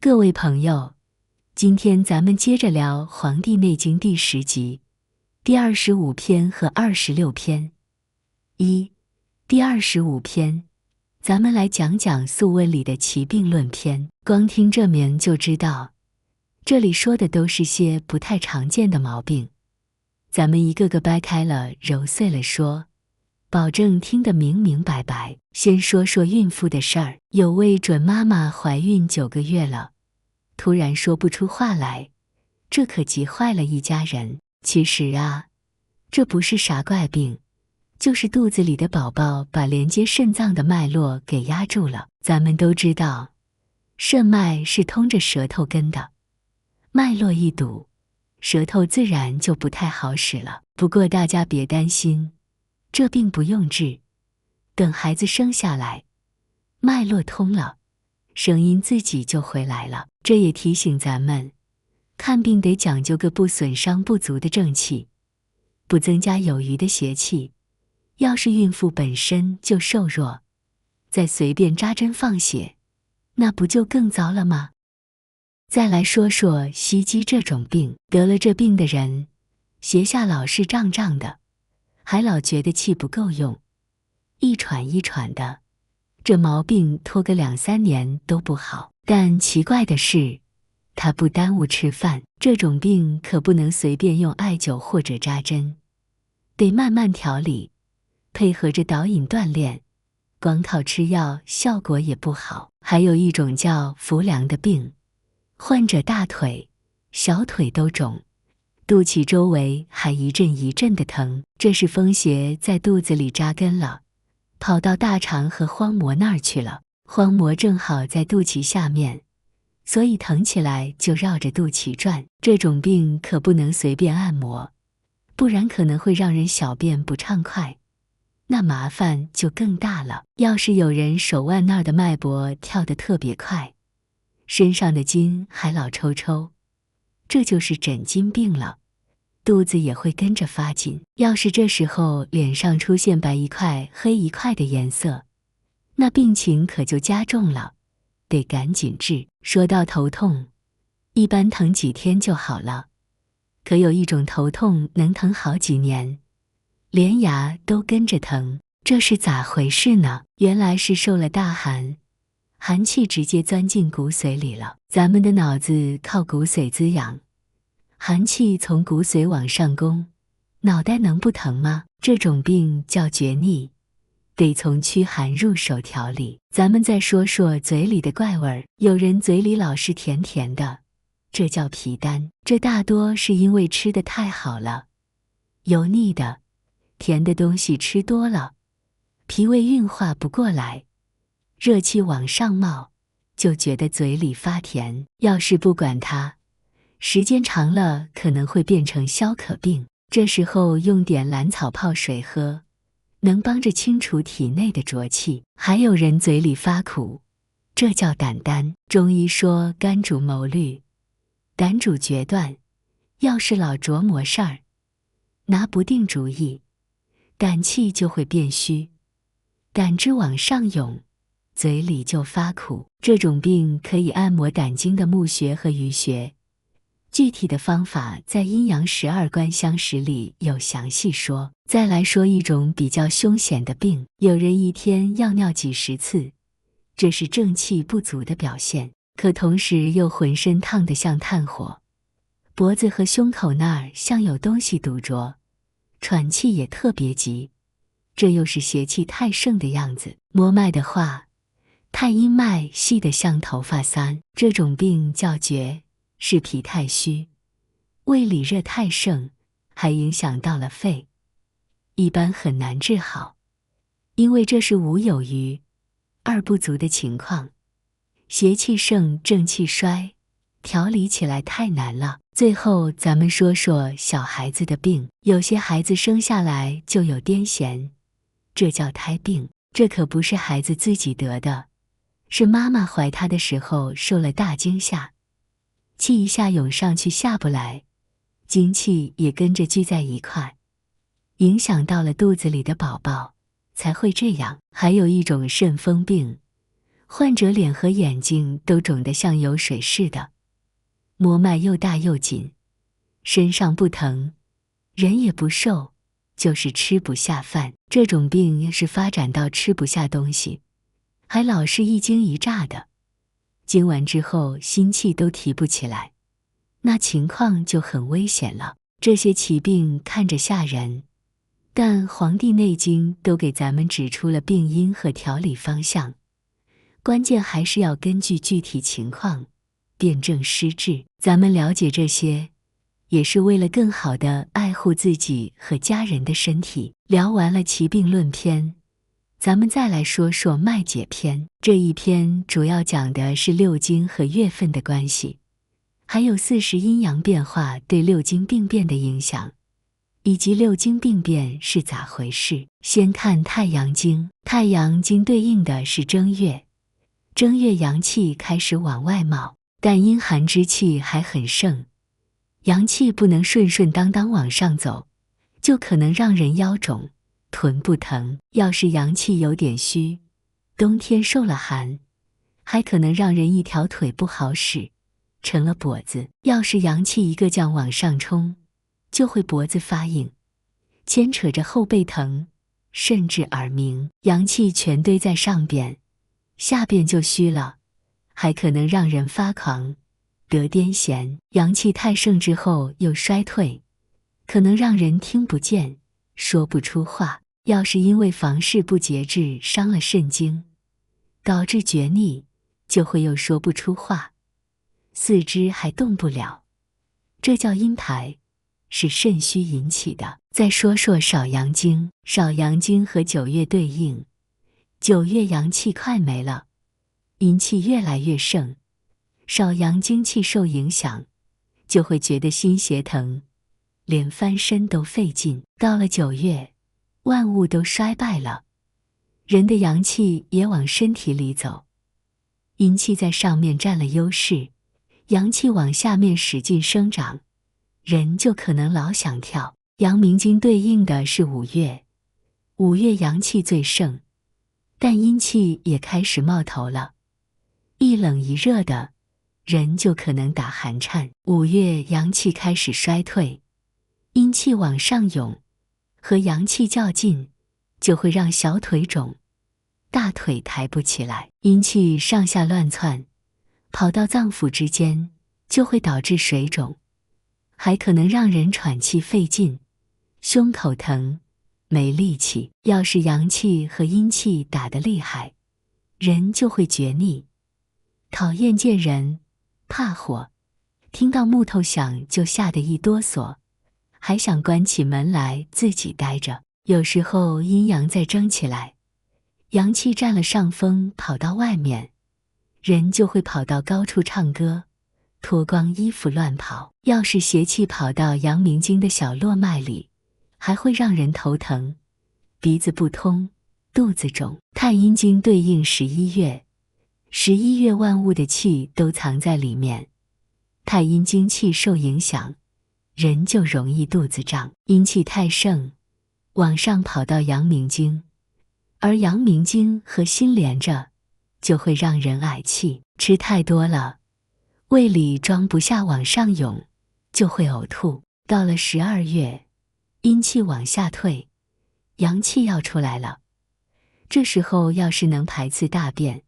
各位朋友，今天咱们接着聊《黄帝内经》第10集，第25篇和26篇。第25篇，咱们来讲讲《素问》里的奇病论篇。光听这名就知道，这里说的都是些不太常见的毛病。咱们一个个掰开了揉碎了说，保证听得明明白白。先说说孕妇的事儿。有位准妈妈怀孕9个月了，突然说不出话来，这可急坏了一家人。其实啊，这不是啥怪病，就是肚子里的宝宝把连接肾脏的脉络给压住了。咱们都知道，肾脉是通着舌头根的，脉络一堵，舌头自然就不太好使了。不过大家别担心，这病不用治，等孩子生下来，脉络通了，声音自己就回来了。这也提醒咱们，看病得讲究个不损伤不足的正气，不增加有余的邪气。要是孕妇本身就瘦弱，再随便扎针放血，那不就更糟了吗？再来说说息肌这种病，得了这病的人，胁下老是胀胀的，还老觉得气不够用，一喘一喘的，这毛病拖个2、3年都不好。但奇怪的是，它不耽误吃饭。这种病可不能随便用艾灸或者扎针，得慢慢调理，配合着导引锻炼，光靠吃药效果也不好。还有一种叫浮梁的病，患者大腿、小腿都肿，肚脐周围还一阵一阵的疼，这是风邪在肚子里扎根了，跑到大肠和荒膜那儿去了。荒膜正好在肚脐下面，所以疼起来就绕着肚脐转。这种病可不能随便按摩，不然可能会让人小便不畅快，那麻烦就更大了。要是有人手腕那儿的脉搏跳得特别快，身上的筋还老抽抽，这就是枕筋病了，肚子也会跟着发紧。要是这时候脸上出现白一块黑一块的颜色，那病情可就加重了，得赶紧治。说到头痛，一般疼几天就好了，可有一种头痛能疼好几年，连牙都跟着疼，这是咋回事呢？原来是受了大寒，寒气直接钻进骨髓里了。咱们的脑子靠骨髓滋养，寒气从骨髓往上攻，脑袋能不疼吗？这种病叫厥逆，得从驱寒入手调理。咱们再说说嘴里的怪味儿。有人嘴里老是甜甜的，这叫脾丹，这大多是因为吃得太好了，油腻的、甜的东西吃多了，脾胃运化不过来，热气往上冒，就觉得嘴里发甜。要是不管它，时间长了可能会变成消渴病。这时候用点兰草泡水喝，能帮着清除体内的浊气。还有人嘴里发苦，这叫胆丹。中医说肝主谋虑，胆主决断，要是老琢磨事儿，拿不定主意，胆气就会变虚，胆汁往上涌，嘴里就发苦。这种病可以按摩胆经的募穴和俞穴，具体的方法在《阴阳12观相识》里有详细说。再来说一种比较凶险的病，有人一天要尿几10次，这是正气不足的表现，可同时又浑身烫得像炭火，脖子和胸口那儿像有东西堵着，喘气也特别急，这又是邪气太盛的样子。摸脉的话，太阴脉细得像头发簪，这种病叫厥，是脾太虚，胃里热太盛，还影响到了肺，一般很难治好，因为这是无有余、二不足的情况，邪气盛正气衰，调理起来太难了。最后咱们说说小孩子的病。有些孩子生下来就有癫痫，这叫胎病，这可不是孩子自己得的，是妈妈怀他的时候受了大惊吓，气一下涌上去下不来，精气也跟着聚在一块，影响到了肚子里的宝宝，才会这样。还有一种肾风病，患者脸和眼睛都肿得像有水似的，膜脉又大又紧，身上不疼，人也不瘦，就是吃不下饭。这种病是发展到吃不下东西，还老是一惊一乍的，惊完之后心气都提不起来，那情况就很危险了。这些奇病看着吓人，但《黄帝内经》都给咱们指出了病因和调理方向，关键还是要根据具体情况辨证施治。咱们了解这些，也是为了更好地爱护自己和家人的身体。聊完了奇病论篇，咱们再来说说脉解篇。这一篇主要讲的是六经和月份的关系，还有40阴阳变化对六经病变的影响，以及六经病变是咋回事。先看太阳经。太阳经对应的是正月，正月阳气开始往外冒，但阴寒之气还很盛，阳气不能顺顺当当往上走，就可能让人腰肿、臀部疼。要是阳气有点虚，冬天受了寒，还可能让人一条腿不好使，成了跛子。要是阳气一个劲往上冲，就会脖子发硬，牵扯着后背疼，甚至耳鸣。阳气全堆在上边，下边就虚了，还可能让人发狂，得癫痫。阳气太盛之后又衰退，可能让人听不见，说不出话。要是因为房事不节制伤了肾经，导致厥逆，就会又说不出话，四肢还动不了，这叫阴排，是肾虚引起的。再说说少阳经。少阳经和9月对应，9月阳气快没了，阴气越来越盛，少阳经气受影响，就会觉得心胁疼，连翻身都费劲。到了9月，万物都衰败了，人的阳气也往身体里走，阴气在上面占了优势，阳气往下面使劲生长，人就可能老想跳。阳明经对应的是5月，5月阳气最盛，但阴气也开始冒头了，一冷一热的，人就可能打寒颤。5月阳气开始衰退，阴气往上涌，和阳气较劲，就会让小腿肿，大腿抬不起来。阴气上下乱窜，跑到脏腑之间，就会导致水肿，还可能让人喘气费劲，胸口疼，没力气。要是阳气和阴气打得厉害，人就会厥逆，讨厌见人，怕火，听到木头响就吓得一哆嗦，还想关起门来自己待着。有时候阴阳再争起来，阳气占了上风，跑到外面，人就会跑到高处唱歌，脱光衣服乱跑。要是邪气跑到阳明经的小络脉里，还会让人头疼，鼻子不通，肚子肿。太阴经对应11月，11月万物的气都藏在里面，太阴经气受影响，人就容易肚子胀。阴气太盛，往上跑到阳明经，而阳明经和心连着，就会让人嗳气。吃太多了，胃里装不下往上涌，就会呕吐。到了12月，阴气往下退，阳气要出来了，这时候要是能排次大便，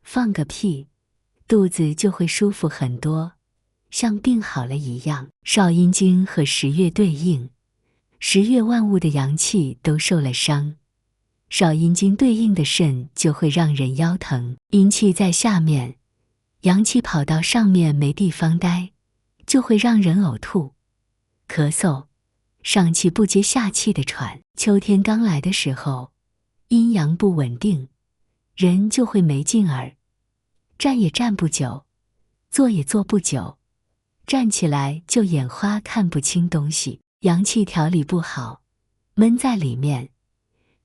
放个屁，肚子就会舒服很多，像病好了一样。少阴经和10月对应，10月万物的阳气都受了伤，少阴经对应的肾就会让人腰疼。阴气在下面，阳气跑到上面没地方待，就会让人呕吐、咳嗽，上气不接下气的喘。秋天刚来的时候，阴阳不稳定，人就会没劲儿，站也站不久，坐也坐不久，站起来就眼花看不清东西。阳气调理不好，闷在里面，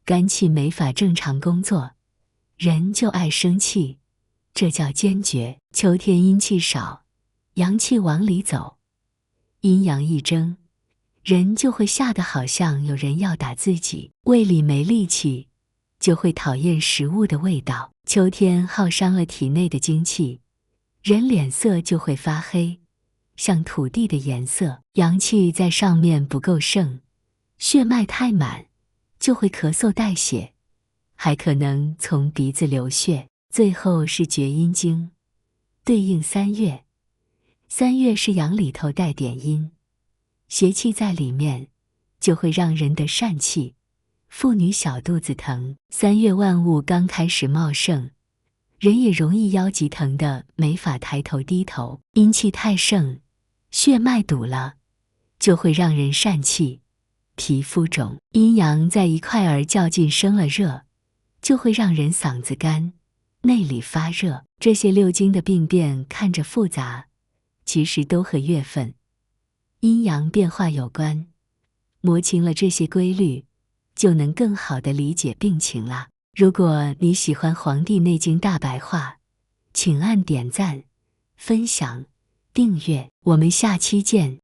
肝气没法正常工作，人就爱生气，这叫坚决。秋天阴气少，阳气往里走，阴阳一争，人就会吓得好像有人要打自己。胃里没力气，就会讨厌食物的味道。秋天耗伤了体内的精气，人脸色就会发黑，像土地的颜色。阳气在上面不够盛，血脉太满，就会咳嗽带血，还可能从鼻子流血。最后是厥阴经，对应3月。3月是阳里头带点阴，邪气在里面，就会让人得疝气，妇女小肚子疼。3月万物刚开始茂盛，人也容易腰脊疼的没法抬头低头。阴气太盛，血脉堵了，就会让人疝气，皮肤肿。阴阳在一块儿较劲生了热，就会让人嗓子干，内里发热。这些6经的病变看着复杂，其实都和月份、阴阳变化有关。摸清了这些规律，就能更好地理解病情啦。如果你喜欢《黄帝内经大白话》，请按点赞、分享、订阅，我们下期见。